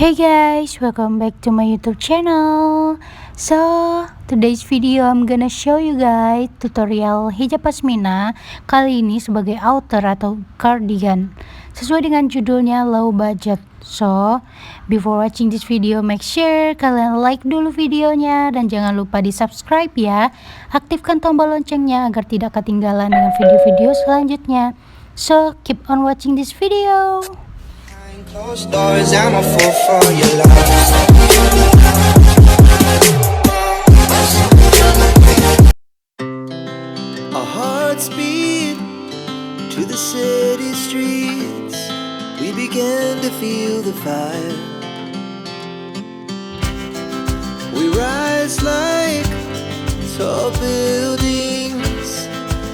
Hey guys, welcome back to my YouTube channel. So, today's video I'm gonna show you guys tutorial hijab pasmina. Kali ini sebagai outer atau cardigan, sesuai dengan judulnya low budget. So, before watching this video, make sure kalian like dulu videonya dan jangan lupa di subscribe ya. Aktifkan tombol loncengnya agar tidak ketinggalan dengan video-video selanjutnya. So, keep on watching this video. Closed doors, I'm a fool for your love. Our hearts beat to the city streets. We began to feel the fire. We rise like tall buildings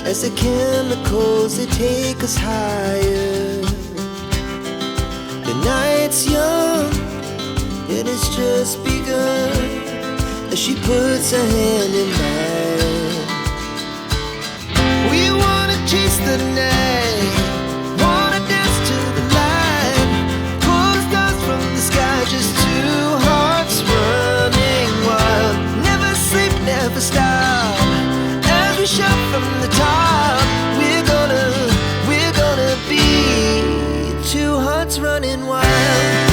as the chemicals they take us higher. The night's young, and it's just begun as she puts her hand in mine. We wanna chase the night, wanna dance to the light, pull the stars from the sky, just two hearts running wild. Never sleep, never stop, as we shout from the top. We're gonna be two hearts running wild.